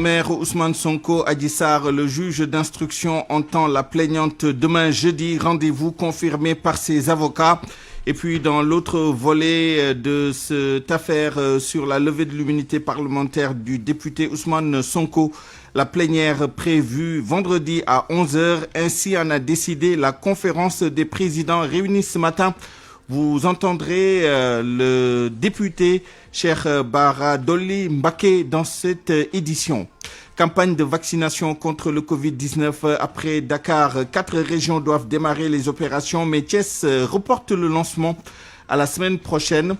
Maire Ousmane Sonko, Adji Sarr, le juge d'instruction entend la plaignante demain jeudi. Rendez-vous confirmé par ses avocats. Et puis dans l'autre volet de cette affaire sur la levée de l'immunité parlementaire du député Ousmane Sonko, la plénière prévue vendredi à 11 h. Ainsi en a décidé la conférence des présidents réunie ce matin. Vous entendrez le député Cheikh Bara Dolly Mbacké dans cette édition. Campagne de vaccination contre le Covid-19 après Dakar. 4 régions doivent démarrer les opérations, mais Thiès reporte le lancement à la semaine prochaine.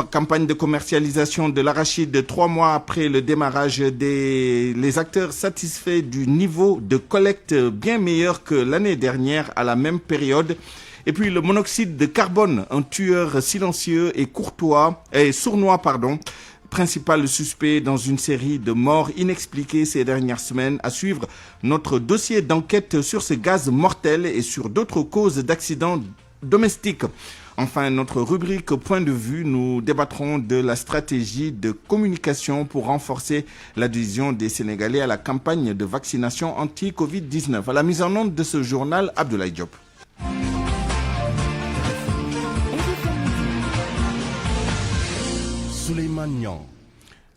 Campagne de commercialisation de l'arachide 3 mois après le démarrage les acteurs satisfaits du niveau de collecte bien meilleur que l'année dernière à la même période. Et puis le monoxyde de carbone, un tueur silencieux et sournois, principal suspect dans une série de morts inexpliquées ces dernières semaines. À suivre notre dossier d'enquête sur ce gaz mortel et sur d'autres causes d'accidents domestiques. Enfin, notre rubrique Point de vue, nous débattrons de la stratégie de communication pour renforcer l'adhésion des Sénégalais à la campagne de vaccination anti-Covid-19. À la mise en onde de ce journal, Abdoulaye Diop.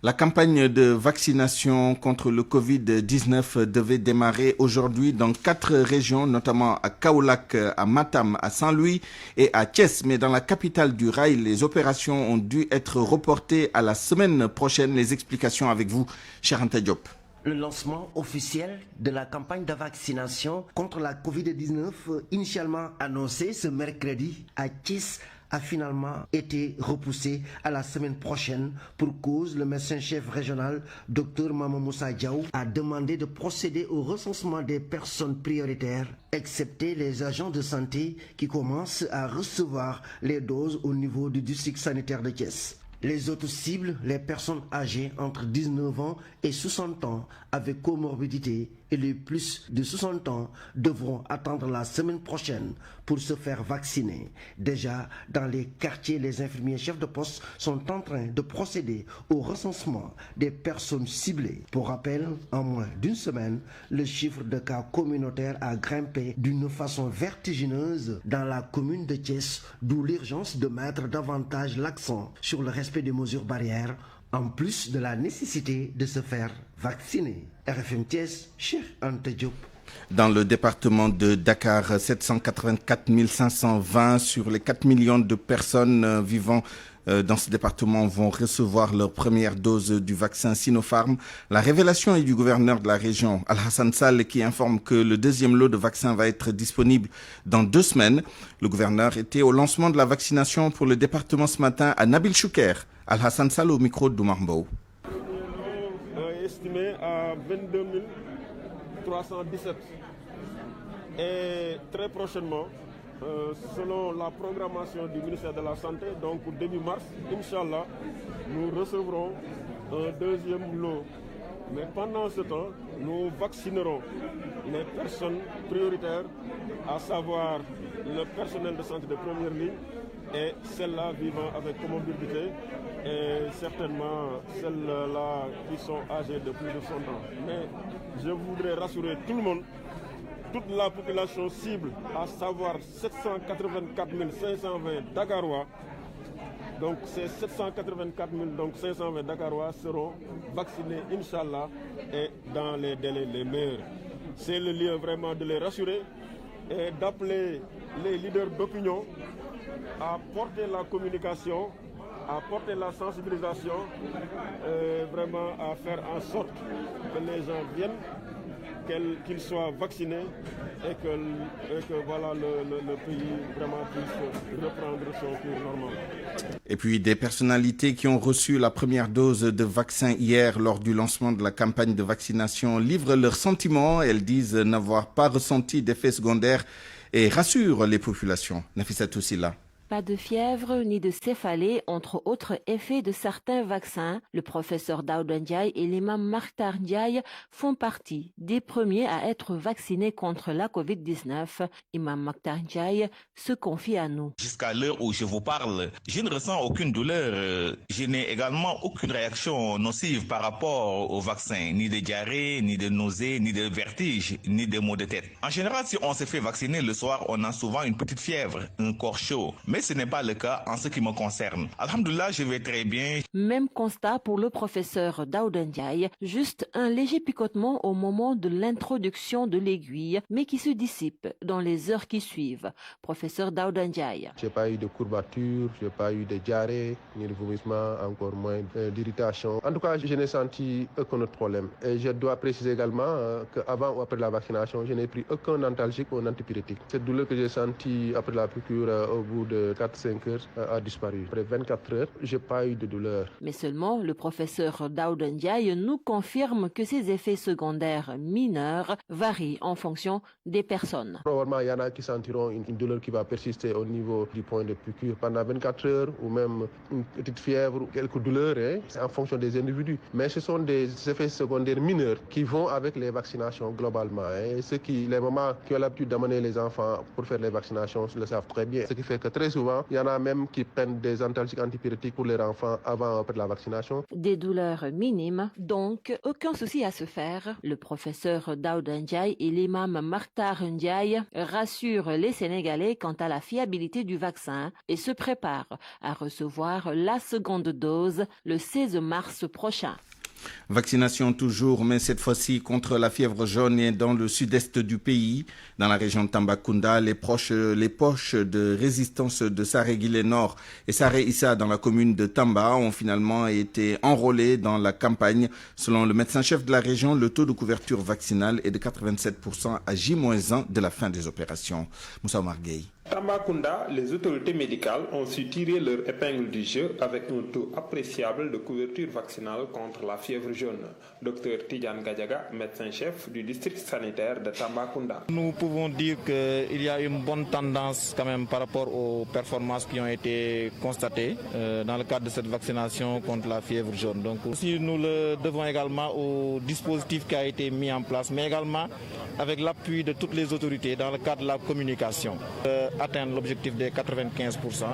La campagne de vaccination contre le Covid-19 devait démarrer aujourd'hui dans 4 régions, notamment à Kaolack, à Matam, à Saint-Louis et à Thiès. Mais dans la capitale du rail, les opérations ont dû être reportées à la semaine prochaine. Les explications avec vous, cher Anta Diop. Le lancement officiel de la campagne de vaccination contre la Covid-19, initialement annoncé ce mercredi à Thiès, a finalement été repoussé à la semaine prochaine pour cause. Le médecin-chef régional, Dr Mama Moussa Diaw, a demandé de procéder au recensement des personnes prioritaires, excepté les agents de santé qui commencent à recevoir les doses au niveau du district sanitaire de Thiès. Les autres cibles, les personnes âgées entre 19 ans et 60 ans avec comorbidité et les plus de 60 ans devront attendre la semaine prochaine pour se faire vacciner. Déjà, dans les quartiers, les infirmiers chefs de poste sont en train de procéder au recensement des personnes ciblées. Pour rappel, en moins d'une semaine, le chiffre de cas communautaires a grimpé d'une façon vertigineuse dans la commune de Thiès, d'où l'urgence de mettre davantage l'accent sur le respect des mesures barrières, en plus de la nécessité de se faire vacciner. RFM Thiès, Cheikh Anta Diop. Dans le département de Dakar, 784 520 sur les 4 millions de personnes vivant dans ce département vont recevoir leur première dose du vaccin Sinopharm. La révélation est du gouverneur de la région, Alhassane Sall, qui informe que le deuxième lot de vaccins va être disponible dans 2 semaines. Le gouverneur était au lancement de la vaccination pour le département ce matin à Nabil Chouker. Alhassane Sall au micro d'Oumar Mbow. Estimé à 22 317. Et très prochainement, selon la programmation du ministère de la Santé, donc début mars, Inch'Allah, nous recevrons un deuxième lot. Mais pendant ce temps, nous vaccinerons les personnes prioritaires, à savoir le personnel de santé de première ligne et celles-là vivant avec comorbidité et certainement celles-là qui sont âgées de plus de 100 ans. Mais je voudrais rassurer tout le monde, toute la population cible, à savoir 784 520 Dakarois. Donc ces 784 520 Dakarois seront vaccinés, Inch'Allah, et dans les délais les meilleurs. C'est le lieu vraiment de les rassurer et d'appeler les leaders d'opinion à porter la communication, à porter la sensibilisation, vraiment à faire en sorte que les gens viennent, qu'ils soient vaccinés et que voilà, le pays vraiment puisse reprendre son cours normal. Et puis des personnalités qui ont reçu la première dose de vaccin hier lors du lancement de la campagne de vaccination livrent leurs sentiments. Elles disent n'avoir pas ressenti d'effets secondaires et rassurent les populations. Nafissatou Silla. Pas de fièvre ni de céphalée, entre autres effets de certains vaccins. Le professeur Daouda Ndiaye et l'imam Makhtar Ndiaye font partie des premiers à être vaccinés contre la COVID-19. Imam Makhtar Ndiaye se confie à nous. Jusqu'à l'heure où je vous parle, je ne ressens aucune douleur. Je n'ai également aucune réaction nocive par rapport au vaccin, ni de diarrhée, ni de nausée, ni de vertige, ni de maux de tête. En général, si on se fait vacciner le soir, on a souvent une petite fièvre, un corps chaud. Mais ce n'est pas le cas en ce qui me concerne. Alhamdoulilah, je vais très bien. Même constat pour le professeur Daouda Ndiaye, juste un léger picotement au moment de l'introduction de l'aiguille, mais qui se dissipe dans les heures qui suivent. Professeur Daouda Ndiaye. Je n'ai pas eu de courbature, je n'ai pas eu de diarrhée, ni de vomissement, encore moins d'irritation. En tout cas, je n'ai senti aucun autre problème. Et je dois préciser également qu'avant ou après la vaccination, je n'ai pris aucun antalgique ou un antipyrétique. Cette douleur que j'ai sentie après la piqûre au bout de 4-5 heures a disparu. Après 24 heures, je n'ai pas eu de douleur. Mais seulement, le professeur Daouda Ndiaye nous confirme que ces effets secondaires mineurs varient en fonction des personnes. Probablement, il y en a qui sentiront une douleur qui va persister au niveau du point de piqûre pendant 24 heures ou même une petite fièvre ou quelques douleurs, c'est en fonction des individus. Mais ce sont des effets secondaires mineurs qui vont avec les vaccinations globalement. Les mamans qui ont l'habitude d'amener les enfants pour faire les vaccinations le savent très bien. Ce qui fait que très souvent, il y en a même qui prennent des antalgiques antipyrétiques pour leurs enfants avant ou après la vaccination. Des douleurs minimes, donc aucun souci à se faire. Le professeur Daouda Ndiaye et l'imam Makhtar Ndiaye rassurent les Sénégalais quant à la fiabilité du vaccin et se préparent à recevoir la seconde dose le 16 mars prochain. Vaccination toujours, mais cette fois-ci contre la fièvre jaune et dans le sud-est du pays. Dans la région de Tambacounda, les poches de résistance de Saré-Guilé Nord et Saré-Issa dans la commune de Tamba ont finalement été enrôlées dans la campagne. Selon le médecin-chef de la région, le taux de couverture vaccinale est de 87% à J-1 de la fin des opérations. Moussa Omar Gueye. Tambacounda, les autorités médicales ont su tirer leur épingle du jeu avec un taux appréciable de couverture vaccinale contre la fièvre jaune. Dr Tidjane Gadiaga, médecin-chef du district sanitaire de Tambacounda. Nous pouvons dire qu'il y a une bonne tendance quand même par rapport aux performances qui ont été constatées dans le cadre de cette vaccination contre la fièvre jaune. Donc aussi nous le devons également au dispositif qui a été mis en place, mais également avec l'appui de toutes les autorités dans le cadre de la communication. Atteindre l'objectif des 95%.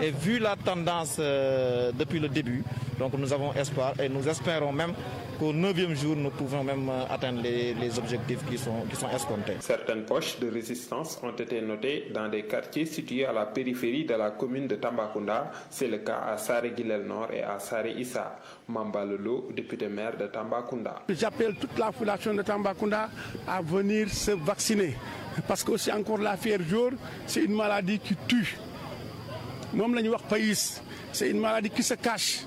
Et vu la tendance depuis le début, donc nous avons espoir et nous espérons même qu'au 9e jour, nous pouvons même atteindre les objectifs qui sont escomptés. Certaines poches de résistance ont été notées dans des quartiers situés à la périphérie de la commune de Tambacounda. C'est le cas à Saré-Guilé Nord et à Saré-Issa. Mamba Lolo, député maire de Tambacounda. J'appelle toute la population de Tambacounda à venir se vacciner. Parce que c'est encore la fièvre jaune, c'est une maladie qui tue. Même la pays, c'est une maladie qui se cache.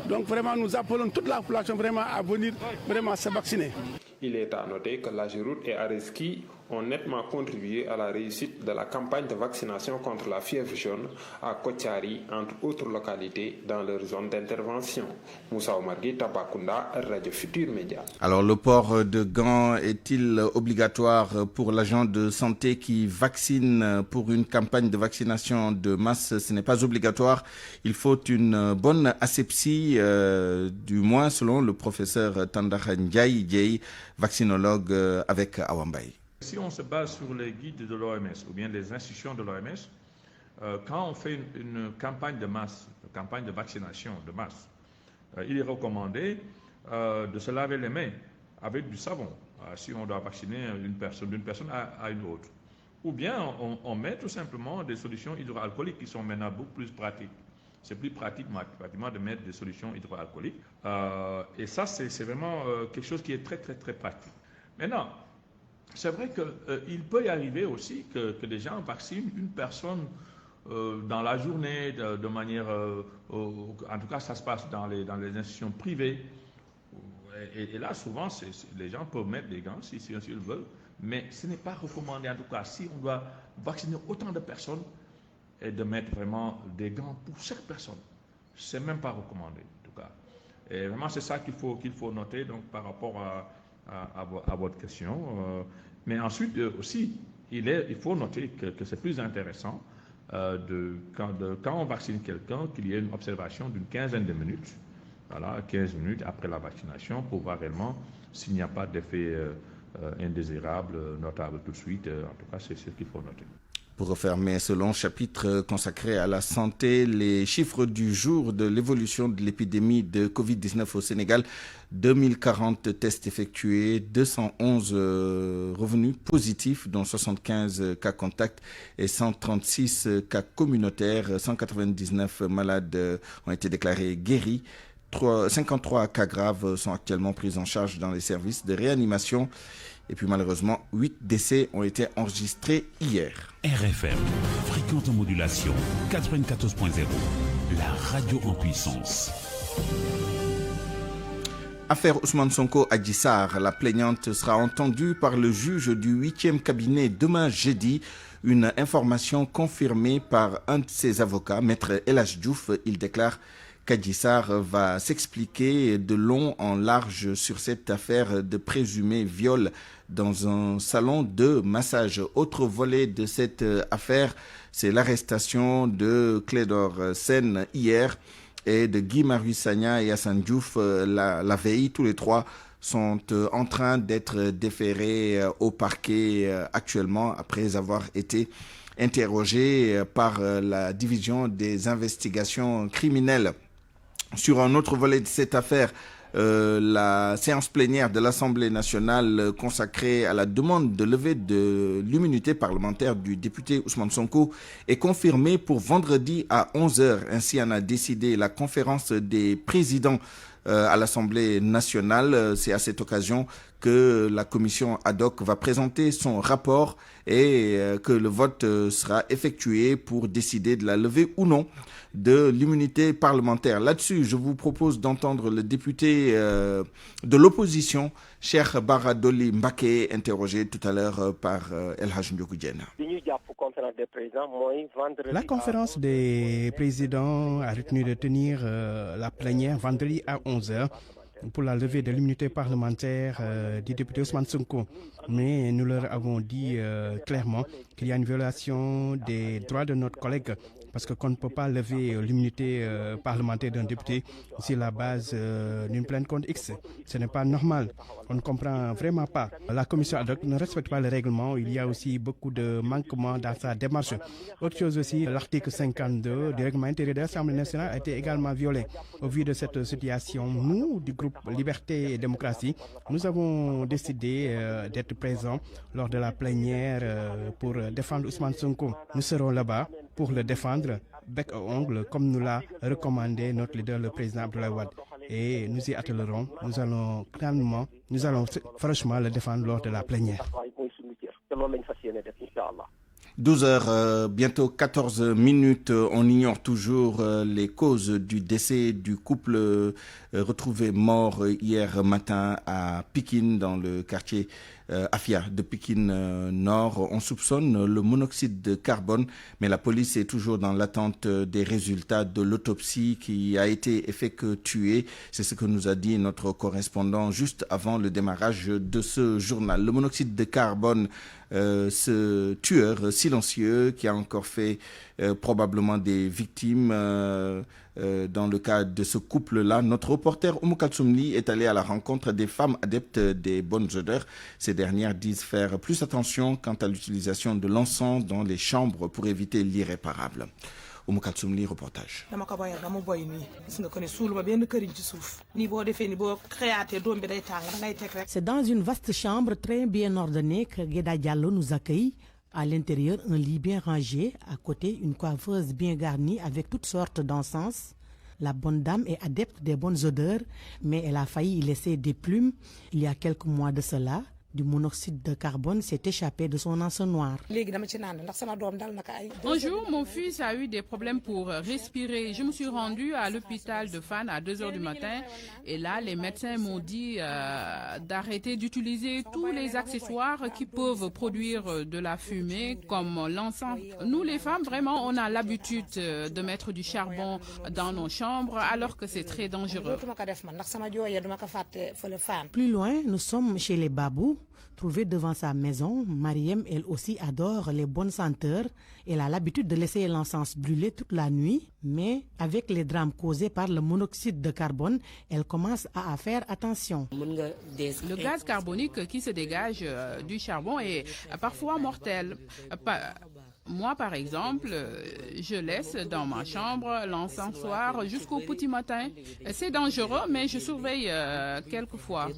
Donc vraiment, nous appelons toute la population vraiment à venir vraiment se vacciner. Il est à noter que l'Ageroute et Areski ont nettement contribué à la réussite de la campagne de vaccination contre la fièvre jaune à Kotiari, entre autres localités, dans leur zone d'intervention. Moussa Omargui, Tambacounda, Radio Futur Média. Alors, le port de gants est-il obligatoire pour l'agent de santé qui vaccine pour une campagne de vaccination de masse? Ce n'est pas obligatoire. Il faut une bonne asepsie, du moins selon le professeur Tandakha Ndiaye, vaccinologue avec Awambay. Si on se base sur les guides de l'OMS ou bien les institutions de l'OMS, quand on fait une campagne de masse, une campagne de vaccination de masse, il est recommandé de se laver les mains avec du savon, si on doit vacciner d'une personne à une autre. Ou bien on met tout simplement des solutions hydroalcooliques qui sont maintenant beaucoup plus pratiques. C'est plus pratique pratiquement de mettre des solutions hydroalcooliques. Et ça, c'est vraiment quelque chose qui est très, très, très pratique. Maintenant, c'est vrai qu'il peut y arriver aussi que les gens vaccinent une personne dans la journée, de manière... en tout cas, ça se passe dans les institutions privées. Et là, souvent, les gens peuvent mettre des gants si ils veulent, mais ce n'est pas recommandé. En tout cas, si on doit vacciner autant de personnes, et de mettre vraiment des gants pour chaque personne, ce n'est même pas recommandé, en tout cas. Et vraiment, c'est ça qu'il faut noter donc, par rapport à votre question. Mais ensuite aussi, il faut noter que c'est plus intéressant quand on vaccine quelqu'un, qu'il y ait une observation d'une quinzaine de minutes, voilà, 15 minutes après la vaccination, pour voir réellement s'il n'y a pas d'effet indésirable, notable tout de suite. En tout cas, c'est ce qu'il faut noter. Pour refermer ce long chapitre consacré à la santé, les chiffres du jour de l'évolution de l'épidémie de Covid-19 au Sénégal, 2040 tests effectués, 211 revenus positifs, dont 75 cas contacts et 136 cas communautaires. 199 malades ont été déclarés guéris. 53 cas graves sont actuellement pris en charge dans les services de réanimation. Et puis malheureusement, 8 décès ont été enregistrés hier. RFM, fréquente modulation, 94.0, la radio en puissance. Affaire Ousmane Sonko Adji Sarr, la plaignante sera entendue par le juge du 8e cabinet demain jeudi. Une information confirmée par un de ses avocats, Maître El Hadji Diouf. Il déclare qu'Adji Sarr va s'expliquer de long en large sur cette affaire de présumé viol dans un salon de massage. Autre volet de cette affaire, c'est l'arrestation de Clédor Sène hier et de Guy Marius Sagna et Assane Diouf la veille. Tous les trois sont en train d'être déférés au parquet actuellement après avoir été interrogés par la division des investigations criminelles. Sur un autre volet de cette affaire, la séance plénière de l'Assemblée nationale consacrée à la demande de levée de l'immunité parlementaire du député Ousmane Sonko est confirmée pour vendredi à 11h. Ainsi en a décidé la conférence des présidents à l'Assemblée nationale. C'est à cette occasion que la commission ad hoc va présenter son rapport et que le vote sera effectué pour décider de la levée ou non de l'immunité parlementaire. Là-dessus, je vous propose d'entendre le député de l'opposition, Cheikh Bara Dolly Mbacké, interrogé tout à l'heure par El Hadji Ndiogou Diène. La conférence des présidents a retenu de tenir la plénière vendredi à 11h pour la levée de l'immunité parlementaire du député Ousmane Sonko. Mais nous leur avons dit clairement qu'il y a une violation des droits de notre collègue, parce qu'on ne peut pas lever l'immunité parlementaire d'un député sur la base d'une plainte contre X. Ce n'est pas normal. On ne comprend vraiment pas. La commission ad hoc ne respecte pas le règlement. Il y a aussi beaucoup de manquements dans sa démarche. Autre chose aussi, l'article 52 du règlement intérieur de l'Assemblée nationale a été également violé. Au vu de cette situation, nous, du groupe Liberté et Démocratie, nous avons décidé d'être présents lors de la plénière pour défendre Ousmane Sonko. Nous serons là-bas pour le défendre bec à ongle, comme nous l'a recommandé notre leader, le président Abdoulaye Wade. Et nous y attellerons, nous allons franchement le défendre lors de la plénière. 12h, bientôt 14 minutes. On ignore toujours les causes du décès du couple retrouvé mort hier matin à Pikine, dans le quartier Afia de Pikine Nord. On soupçonne le monoxyde de carbone, mais la police est toujours dans l'attente des résultats de l'autopsie qui a été effectuée. C'est ce que nous a dit notre correspondant juste avant le démarrage de ce journal. Le monoxyde de carbone, ce tueur silencieux qui a encore fait probablement des victimes dans le cas de ce couple-là. Notre reporter Oumou Kalsoum Ly est allé à la rencontre des femmes adeptes des bonnes odeurs. Ces dernières disent faire plus attention quant à l'utilisation de l'encens dans les chambres pour éviter l'irréparable. Oumou Kalsoum Ly, reportage. C'est dans une vaste chambre très bien ordonnée que Gueda Diallo nous accueille. À l'intérieur, un lit bien rangé, à côté une coiffeuse bien garnie avec toutes sortes d'encens. La bonne dame est adepte des bonnes odeurs, mais elle a failli y laisser des plumes. Il y a quelques mois de cela, du monoxyde de carbone s'est échappé de son encensoir. Un jour, mon fils a eu des problèmes pour respirer. Je me suis rendue à l'hôpital de Fann à 2h du matin et là, les médecins m'ont dit d'arrêter d'utiliser tous les accessoires qui peuvent produire de la fumée, comme l'encens. Nous, les femmes, vraiment, on a l'habitude de mettre du charbon dans nos chambres alors que c'est très dangereux. Plus loin, nous sommes chez les Babous. trouvée devant sa maison. Mariem, elle aussi, adore les bonnes senteurs. Elle a l'habitude de laisser l'encens brûler toute la nuit, mais avec les drames causés par le monoxyde de carbone, elle commence à faire attention. Le gaz carbonique qui se dégage du charbon est parfois mortel. Moi, par exemple, je laisse dans ma chambre l'encensoir jusqu'au petit matin. C'est dangereux, mais je surveille quelquefois.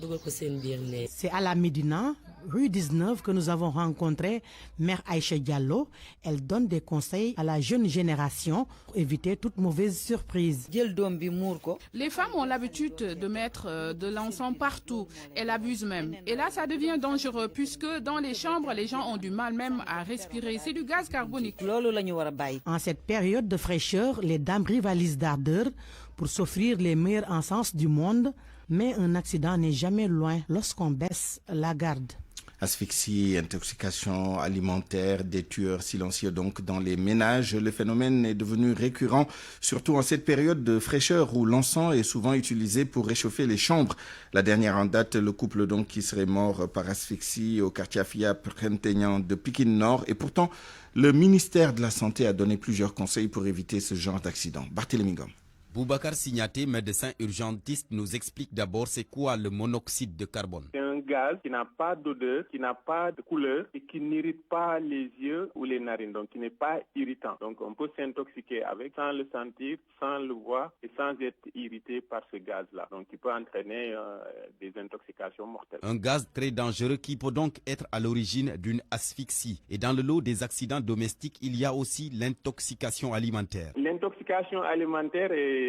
C'est à la Médina, rue 19, que nous avons rencontré Mère Aïcha Diallo. Elle donne des conseils à la jeune génération pour éviter toute mauvaise surprise. Les femmes ont l'habitude de mettre de l'encens partout. Elles abusent même. Et là, ça devient dangereux puisque dans les chambres, les gens ont du mal même à respirer. C'est du gaz carbonique. En cette période de fraîcheur, les dames rivalisent d'ardeur pour s'offrir les meilleurs encens du monde. Mais un accident n'est jamais loin lorsqu'on baisse la garde. Asphyxie, intoxication alimentaire, des tueurs silencieux donc dans les ménages. Le phénomène est devenu récurrent, surtout en cette période de fraîcheur où l'encens est souvent utilisé pour réchauffer les chambres. La dernière en date, le couple donc qui serait mort par asphyxie au quartier Afia Printemps de Pikine Nord. Et pourtant, le ministère de la Santé a donné plusieurs conseils pour éviter ce genre d'accident. Barthélémy Ngom. Boubacar Signaté, médecin urgentiste, nous explique d'abord c'est quoi le monoxyde de carbone. C'est un gaz qui n'a pas d'odeur, qui n'a pas de couleur et qui n'irrite pas les yeux ou les narines, donc qui n'est pas irritant. Donc on peut s'intoxiquer avec sans le sentir, sans le voir et sans être irrité par ce gaz-là. Donc qui peut entraîner des intoxications mortelles. Un gaz très dangereux qui peut donc être à l'origine d'une asphyxie. Et dans le lot des accidents domestiques, il y a aussi l'intoxication alimentaire. L'intoxication alimentaire est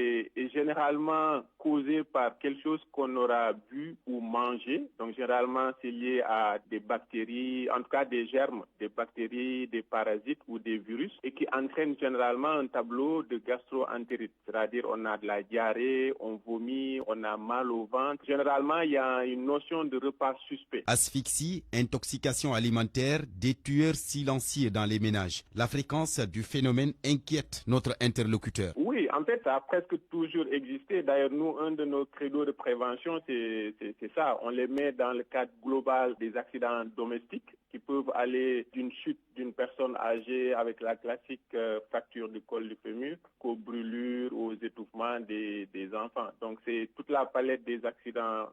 généralement causée par quelque chose qu'on aura bu ou mangé. Donc généralement c'est lié à des bactéries, en tout cas des germes, des bactéries, des parasites ou des virus et qui entraîne généralement un tableau de gastro-entérite. C'est-à-dire on a de la diarrhée, on vomit, on a mal au ventre. Généralement il y a une notion de repas suspect. Asphyxie, intoxication alimentaire, des tueurs silencieux dans les ménages. La fréquence du phénomène inquiète notre interlocuteur. Oui, en fait, ça a presque toujours existé. D'ailleurs, nous, un de nos credos de prévention, c'est ça. On les met dans le cadre global des accidents domestiques qui peuvent aller d'une chute d'une personne âgée avec la classique fracture du col du fémur, qu'aux brûlures, aux étouffements des enfants. Donc, c'est toute la palette des accidents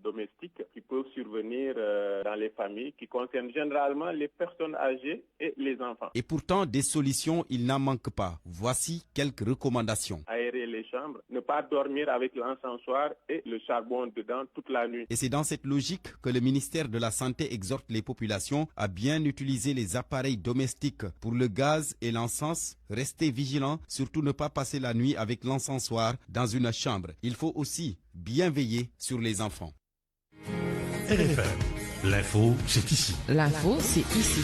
domestiques qui peuvent survenir dans les familles, qui concernent généralement les personnes âgées et les enfants. Et pourtant, des solutions, il n'en manque pas. Voici quelques recommandations. Aérer les chambres, ne pas dormir avec l'encensoir et le charbon dedans toute la nuit. Et c'est dans cette logique que le ministère de la Santé exhorte les populations à bien utiliser les appareils domestiques. Pour le gaz et l'encens, restez vigilants, surtout ne pas passer la nuit avec l'encensoir dans une chambre. Il faut aussi bien veiller sur les enfants. RFM, l'info, c'est ici. L'info, c'est ici.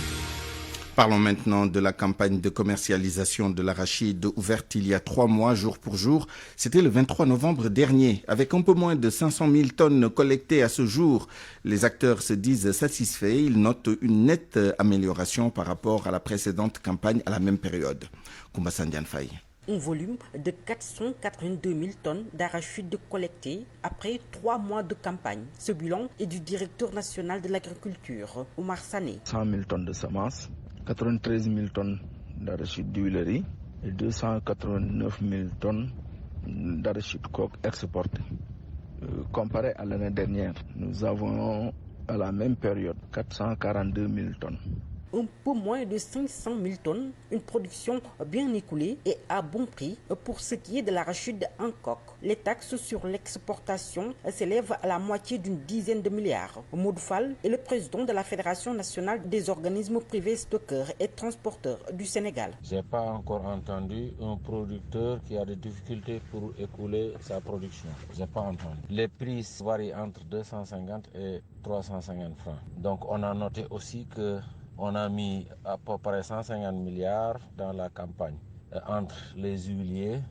Parlons maintenant de la campagne de commercialisation de l'arachide ouverte il y a 3 mois, jour pour jour. C'était le 23 novembre dernier. Avec un peu moins de 500 000 tonnes collectées à ce jour, les acteurs se disent satisfaits. Ils notent une nette amélioration par rapport à la précédente campagne à la même période. Koumba Sandiane Faye. Un volume de 482 000 tonnes d'arachides collectées après 3 mois de campagne. Ce bilan est du directeur national de l'agriculture, Oumar Sané. 100 000 tonnes de semences, 93 000 tonnes d'arachide d'huilerie et 289 000 tonnes d'arachide coque exportées. Comparé à l'année dernière, nous avons à la même période 442 000 tonnes. Un peu moins de 500 000 tonnes, une production bien écoulée et à bon prix pour ce qui est de l'arachide en coque. Les taxes sur l'exportation s'élèvent à la moitié d'une dizaine de milliards. Maud Fall est le président de la Fédération nationale des organismes privés stockeurs et transporteurs du Sénégal. Je n'ai pas encore entendu un producteur qui a des difficultés pour écouler sa production. Je n'ai pas entendu. Les prix varient entre 250 et 350 francs. Donc on a noté aussi que on a mis à peu près 150 milliards dans la campagne entre les huiliers,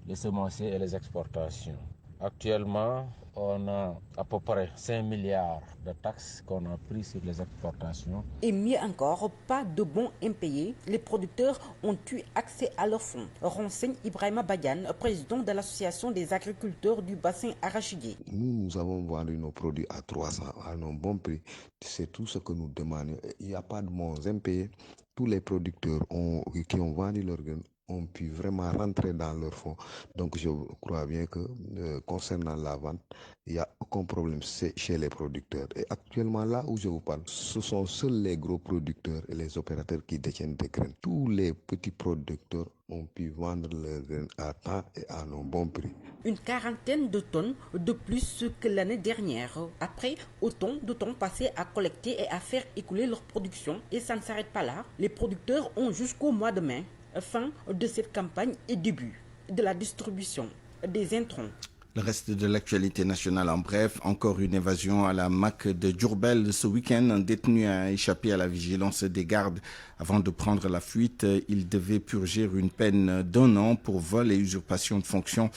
les semenciers et les exportations. Actuellement, on a à peu près 5 milliards de taxes qu'on a pris sur les exportations. Et mieux encore, pas de bons impayés. Les producteurs ont eu accès à leurs fonds. Renseigne Ibrahima Badiane, président de l'association des agriculteurs du bassin arachidier. Nous avons vendu nos produits à 300 à un bon prix. C'est tout ce que nous demandons. Il n'y a pas de bons impayés. Tous les producteurs qui ont vendu leurs graines ont pu vraiment rentrer dans leurs fonds. Donc je crois bien que concernant la vente, il n'y a aucun problème chez les producteurs. Et actuellement, là où je vous parle, ce sont seuls les gros producteurs et les opérateurs qui détiennent des graines. Tous les petits producteurs ont pu vendre leurs graines à temps et à un bon prix. Une quarantaine de tonnes de plus que l'année dernière. Après autant de temps passé à collecter et à faire écouler leur production. Et ça ne s'arrête pas là. Les producteurs ont jusqu'au mois de mai, fin de cette campagne et début de la distribution des intrants. Le reste de l'actualité nationale en bref, encore une évasion à la MAC de Diourbel ce week-end. Un détenu a échappé à la vigilance des gardes avant de prendre la fuite. Il devait purger une peine d'1 an pour vol et usurpation de fonction.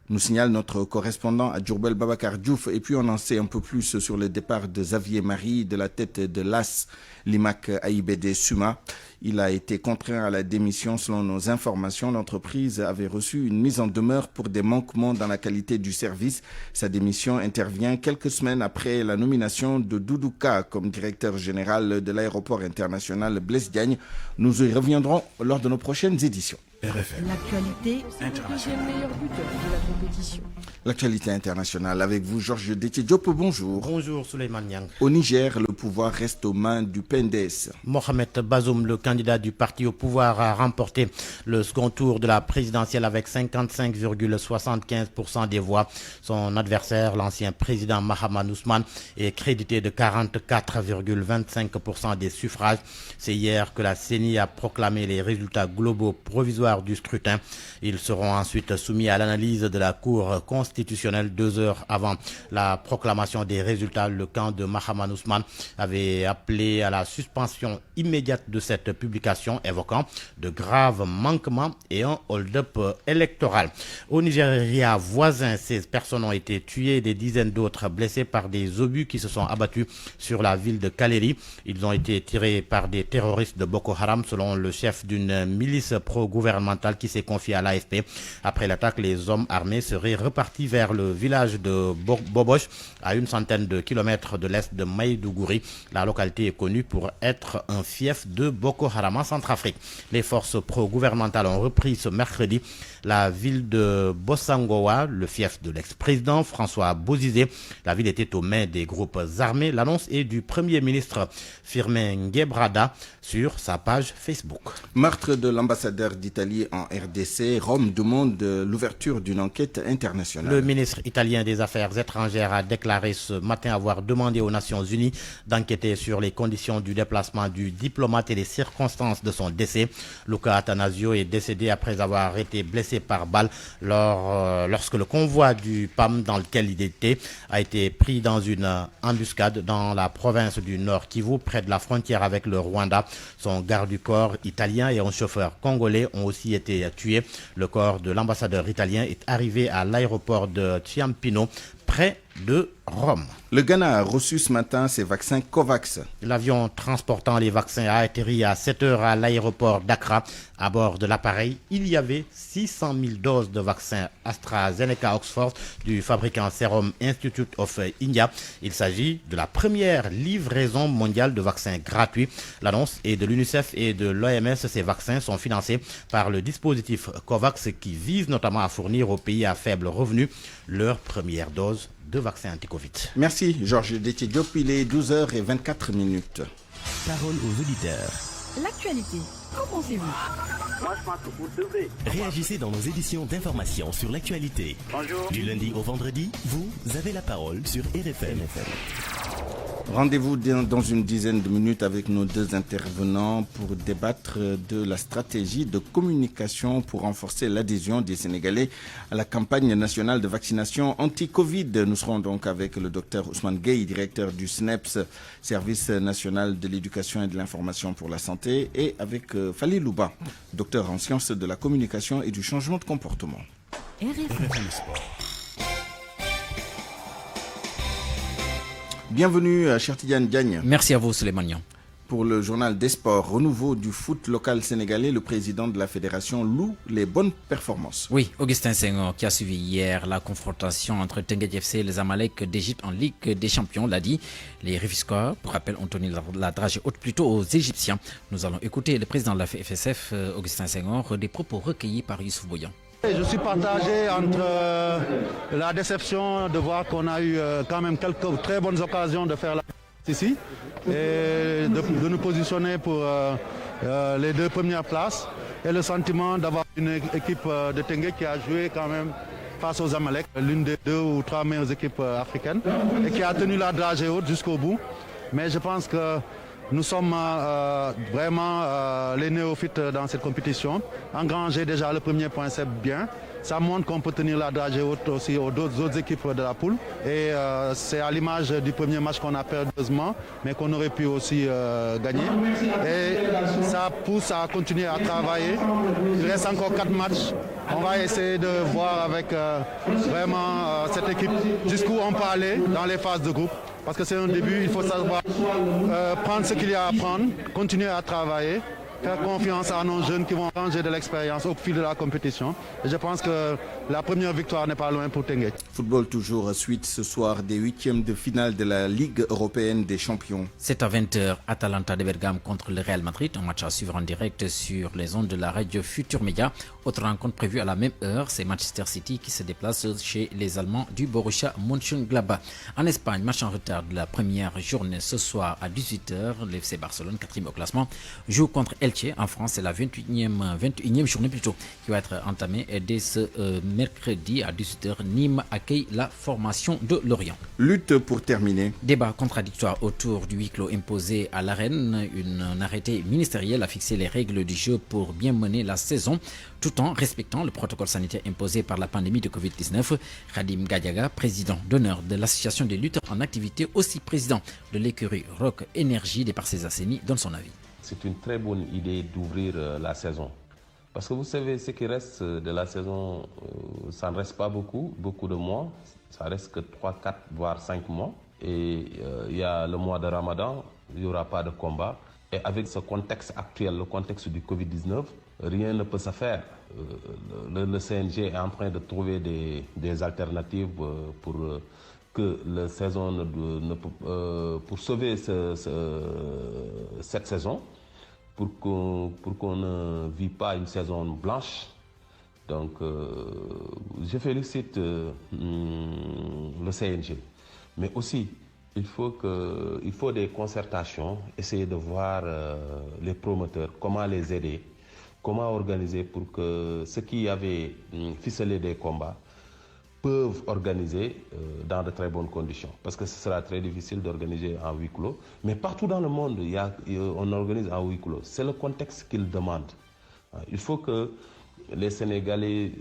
Nous signale notre correspondant à Diourbel, Babacar Diouf. Et puis on en sait un peu plus sur le départ de Xavier Marie de la tête de l'AS Limac AIBD Suma. Il a été contraint à la démission. Selon nos informations, l'entreprise avait reçu une mise en demeure pour des manquements dans la qualité du service. Sa démission intervient quelques semaines après la nomination de Doudouka comme directeur général de l'aéroport international Blaise Diagne. Nous y reviendrons lors de nos prochaines éditions. RFM. L'actualité, c'est le deuxième meilleur buteur de la compétition. L'actualité internationale avec vous, Georges Détié Diop, bonjour. Bonjour, Souleymane Niang. Au Niger, le pouvoir reste aux mains du PNDS. Mohamed Bazoum, le candidat du parti au pouvoir, a remporté le second tour de la présidentielle avec 55,75% des voix. Son adversaire, l'ancien président Mahaman Ousmane, est crédité de 44,25% des suffrages. C'est hier que la CENI a proclamé les résultats globaux provisoires du scrutin. Ils seront ensuite soumis à l'analyse de la Cour constitutionnelle 2 heures avant la proclamation des résultats. Le camp de Mahaman Ousmane avait appelé à la suspension immédiate de cette publication, évoquant de graves manquements et un hold-up électoral. Au Nigeria voisin, 16 personnes ont été tuées, des dizaines d'autres blessées par des obus qui se sont abattus sur la ville de Kaleri. Ils ont été tirés par des terroristes de Boko Haram, selon le chef d'une milice pro-gouvernementale qui s'est confié à l'AFP. Après l'attaque, les hommes armés seraient repartis vers le village de Boboche, à une centaine de kilomètres de l'est de Maïdougouri. La localité est connue pour être un fief de Boko Haram en Centrafrique. Les forces pro-gouvernementales ont repris ce mercredi la ville de Bossangoa, le fief de l'ex-président François Bozizé. La ville était aux mains des groupes armés. L'annonce est du Premier ministre Firmin Ngebrada sur sa page Facebook. Meurtre de l'ambassadeur d'Italie en RDC. Rome demande l'ouverture d'une enquête internationale. Le ministre italien des Affaires étrangères a déclaré ce matin avoir demandé aux Nations Unies d'enquêter sur les conditions du déplacement du diplomate et les circonstances de son décès. Luca Attanasio est décédé après avoir été blessé par balle lorsque le convoi du PAM dans lequel il était a été pris dans une embuscade dans la province du Nord Kivu, près de la frontière avec le Rwanda. Son garde du corps italien et un chauffeur congolais ont aussi été tués. Le corps de l'ambassadeur italien est arrivé à l'aéroport de Ciampino, près de Rome. Le Ghana a reçu ce matin ses vaccins COVAX. L'avion transportant les vaccins a atterri à 7 heures à l'aéroport d'Accra. À bord de l'appareil, il y avait 600 000 doses de vaccins AstraZeneca Oxford du fabricant Serum Institute of India. Il s'agit de la première livraison mondiale de vaccins gratuits. L'annonce est de l'UNICEF et de l'OMS. Ces vaccins sont financés par le dispositif COVAX qui vise notamment à fournir aux pays à faible revenu leur première dose de vaccin anti-Covid. Merci Georges Détié Diop, il est 12h24. Parole aux auditeurs. L'actualité, qu'en pensez-vous? Moi, je pense que vous devrez. Réagissez dans nos éditions d'information sur l'actualité. Bonjour. Du lundi au vendredi, vous avez la parole sur RFM. Rendez-vous dans une dizaine de minutes avec nos deux intervenants pour débattre de la stratégie de communication pour renforcer l'adhésion des Sénégalais à la campagne nationale de vaccination anti-Covid. Nous serons donc avec le docteur Ousmane Gueye, directeur du SNEPS, Service national de l'éducation et de l'information pour la santé, et avec Fali Louba, docteur en sciences de la communication et du changement de comportement. RFM. Bienvenue à Chertidiane Diagne. Merci à vous, Souleymane. Pour le journal des sports, renouveau du foot local sénégalais, le président de la fédération loue les bonnes performances. Oui, Augustin Senghor, qui a suivi hier la confrontation entre Teungueth FC et les Amalek d'Égypte en Ligue des Champions, l'a dit. Les Rufisquois, pour rappel, ont tenu la dragée haute plutôt aux Égyptiens. Nous allons écouter le président de la FSF, Augustin Senghor, des propos recueillis par Youssouf Bouyan. Je suis partagé entre la déception de voir qu'on a eu quand même quelques très bonnes occasions de faire la ici et de nous positionner pour les 2 premières places et le sentiment d'avoir une équipe de Teungueth qui a joué quand même face aux Amalek, l'une des 2 ou 3 meilleures équipes africaines et qui a tenu la dragée haute jusqu'au bout. Mais je pense que nous sommes vraiment les néophytes dans cette compétition. Engranger déjà le premier point, c'est bien. Ça montre qu'on peut tenir la dragée haute aussi aux autres équipes de la poule. Et c'est à l'image du premier match qu'on a perdu heureusement, mais qu'on aurait pu aussi gagner. Et ça pousse à continuer à travailler. Il reste encore 4 matchs. On va essayer de voir avec vraiment cette équipe jusqu'où on peut aller dans les phases de groupe. Parce que c'est un début, il faut savoir prendre ce qu'il y a à prendre, continuer à travailler, faire confiance à nos jeunes qui vont ranger de l'expérience au fil de la compétition. Et je pense que la première victoire n'est pas loin pour Teungueth. Football toujours, suite ce soir des 8e de finale de la Ligue européenne des champions. C'est à 20h, Atalanta de Bergame contre le Real Madrid, un match à suivre en direct sur les ondes de la radio Futur Média. Autre rencontre prévue à la même heure, c'est Manchester City qui se déplace chez les Allemands du Borussia Mönchengladbach. En Espagne, match en retard de la première journée ce soir à 18h. L'FC Barcelone, 4e au classement, joue contre Elche. En France, c'est la 21e journée plutôt qui va être entamée dès ce mercredi à 18h. Nîmes accueille la formation de Lorient. Lutte pour terminer. Débat contradictoire autour du huis clos imposé à l'Arène. Un arrêté ministériel a fixé les règles du jeu pour bien mener la saison tout en respectant le protocole sanitaire imposé par la pandémie de Covid-19. Khadim Gadiaga, président d'honneur de l'association des lutteurs en activité, aussi président de l'écurie Rock Énergie des Parcelles Assainies, donne son avis. C'est une très bonne idée d'ouvrir la saison. Parce que vous savez, ce qui reste de la saison, ça ne reste pas beaucoup de mois. Ça reste que 3, 4, voire 5 mois. Et il y a le mois de Ramadan, il n'y aura pas de combat. Et avec ce contexte actuel, le contexte du Covid-19, rien ne peut se faire. Le CNG est en train de trouver des alternatives pour que la saison pour sauver cette saison, pour qu'on ne vit pas une saison blanche. Donc, je félicite le CNG. Mais aussi, il faut des concertations, essayer de voir les promoteurs, comment les aider, comment organiser pour que ceux qui avaient ficelé des combats peuvent organiser dans de très bonnes conditions. Parce que ce sera très difficile d'organiser en huis clos. Mais partout dans le monde, on organise en huis clos. C'est le contexte qu'il demande. Il faut que les Sénégalais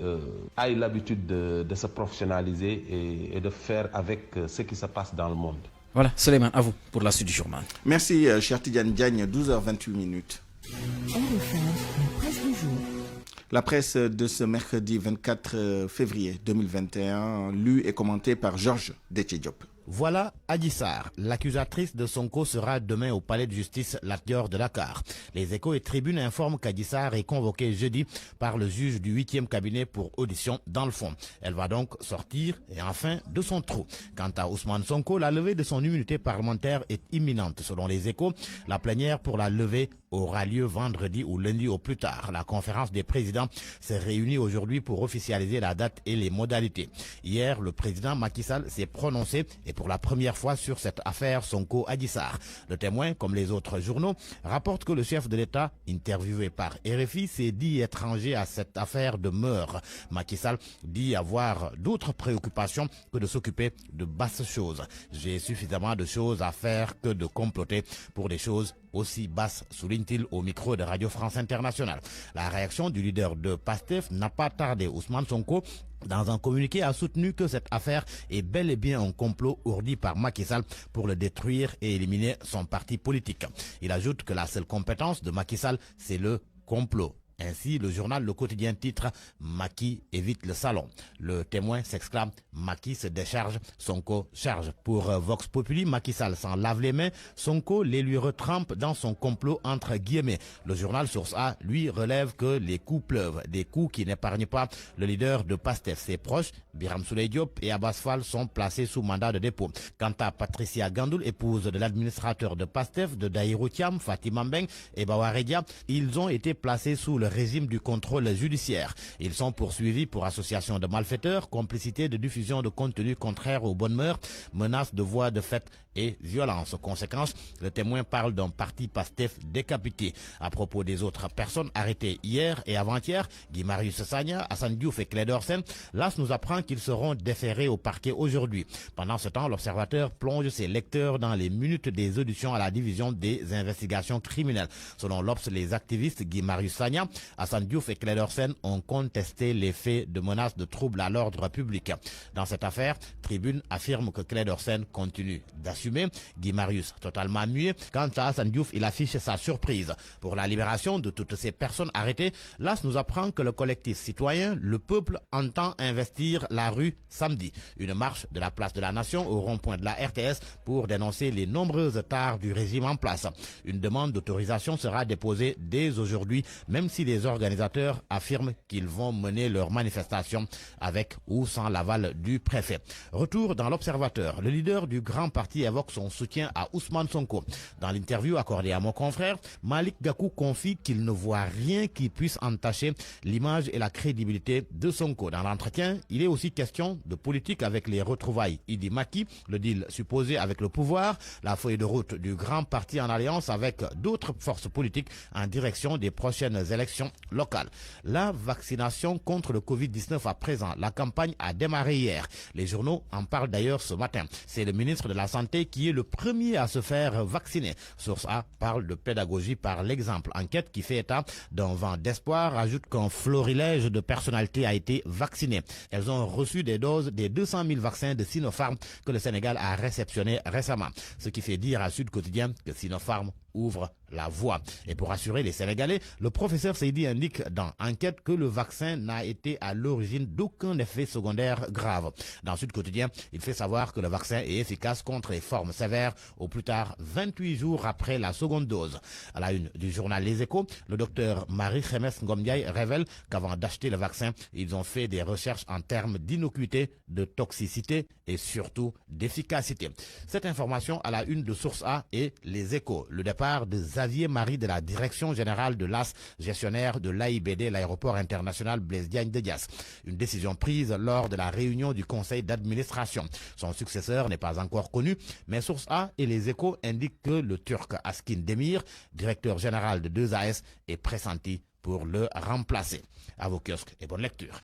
aient l'habitude de se professionnaliser et de faire avec ce qui se passe dans le monde. Voilà, Souleymane, à vous pour la suite du journal. Merci, Chertidiane Diagne, 12h28. La presse de ce mercredi 24 février 2021, lue et commentée par Georges Déthié-Diop. Voilà Adji Sarr. L'accusatrice de Sonko sera demain au palais de justice Lat Dior de Dakar. Les Échos et Tribunes informent qu'Adji Sarr est convoquée jeudi par le juge du 8e cabinet pour audition dans le fond. Elle va donc sortir et enfin de son trou. Quant à Ousmane Sonko, la levée de son immunité parlementaire est imminente. Selon les Échos, la plénière pour la levée aura lieu vendredi ou lundi au plus tard. La conférence des présidents s'est réunie aujourd'hui pour officialiser la date et les modalités. Hier, le président Macky Sall s'est prononcé et pour la première fois sur cette affaire Sonko-Adji Sarr. Le Témoin, comme les autres journaux, rapporte que le chef de l'État, interviewé par RFI, s'est dit étranger à cette affaire de meurtre. Macky Sall dit avoir d'autres préoccupations que de s'occuper de basses choses. J'ai suffisamment de choses à faire que de comploter pour des choses aussi basses, souligne-t-il au micro de Radio France Internationale. La réaction du leader de PASTEF n'a pas tardé. Ousmane Sonko, dans un communiqué, a soutenu que cette affaire est bel et bien un complot ourdi par Macky Sall pour le détruire et éliminer son parti politique. Il ajoute que la seule compétence de Macky Sall, c'est le complot. Ainsi, le journal Le Quotidien titre « Macky évite le salon ». Le Témoin s'exclame « Macky se décharge, Sonko charge ». Pour Vox Populi, Macky Sall s'en lave les mains, Sonko les lui retrempe dans son complot entre guillemets. Le journal Source A, lui, relève que les coups pleuvent, des coups qui n'épargnent pas le leader de PASTEF. Ses proches, Birame Souleye Diop et Abbas Fall, sont placés sous mandat de dépôt. Quant à Patricia Gandoul, épouse de l'administrateur de PASTEF, de Daïrou Thiam, Fatima Mbeng et Bawaredia, ils ont été placés sous le régime du contrôle judiciaire. Ils sont poursuivis pour association de malfaiteurs, complicité de diffusion de contenu contraire aux bonnes mœurs, menaces de voies de fait et violence. Conséquence, le Témoin parle d'un parti PASTEF décapité. À propos des autres personnes arrêtées hier et avant-hier, Guy Marius Sagna, Assane Diouf et Clédor Sène, l'AS nous apprend qu'ils seront déférés au parquet aujourd'hui. Pendant ce temps, l'Observateur plonge ses lecteurs dans les minutes des auditions à la division des investigations criminelles. Selon l'Obs, les activistes Guy Marius Sagna, Assane Diouf et Clédor Sène ont contesté les faits de menaces de troubles à l'ordre public. Dans cette affaire, Tribune affirme que Clédor Sène continue d'assumer. Guy Marius totalement muet. Quant à Assane Diouf, il affiche sa surprise. Pour la libération de toutes ces personnes arrêtées, l'AS nous apprend que le collectif citoyen, le peuple, entend investir la rue samedi. Une marche de la place de la Nation au rond-point de la RTS pour dénoncer les nombreuses tares du régime en place. Une demande d'autorisation sera déposée dès aujourd'hui, même si les organisateurs affirment qu'ils vont mener leur manifestation avec ou sans l'aval du préfet. Retour dans l'Observateur. Le leader du grand parti évoque son soutien à Ousmane Sonko. Dans l'interview accordée à mon confrère, Malik Gakou confie qu'il ne voit rien qui puisse entacher l'image et la crédibilité de Sonko. Dans l'entretien, il est aussi question de politique avec les retrouvailles Idi Maki, le deal supposé avec le pouvoir, la feuille de route du grand parti en alliance avec d'autres forces politiques en direction des prochaines élections locales. La vaccination contre le Covid-19 à présent, la campagne a démarré hier. Les journaux en parlent d'ailleurs ce matin. C'est le ministre de la Santé qui est le premier à se faire vacciner. Source A parle de pédagogie par l'exemple. Enquête qui fait état d'un vent d'espoir ajoute qu'un florilège de personnalités a été vacciné. Elles ont reçu des doses des 200 000 vaccins de Sinopharm que le Sénégal a réceptionnés récemment. Ce qui fait dire à Sud Quotidien que Sinopharm ouvre la voie. Et pour rassurer les Sénégalais, le professeur Seydi indique dans Enquête que le vaccin n'a été à l'origine d'aucun effet secondaire grave. Dans Sud Quotidien, il fait savoir que le vaccin est efficace contre les formes sévères au plus tard 28 jours après la seconde dose. À la une du journal Les Échos, le docteur Marie-Khémes Ngomdiaye révèle qu'avant d'acheter le vaccin, ils ont fait des recherches en termes d'innocuité, de toxicité et surtout d'efficacité. Cette information à la une de Source A et Les Échos. Le départ de Xavier Marie de la direction générale de l'AS, gestionnaire de l'AIBD, l'aéroport international Blaise Diagne de Diass. Une décision prise lors de la réunion du conseil d'administration. Son successeur n'est pas encore connu, mais Source A et Les Échos indiquent que le Turc Askin Demir, directeur général de 2AS, est pressenti pour le remplacer. À vos kiosques et bonne lecture.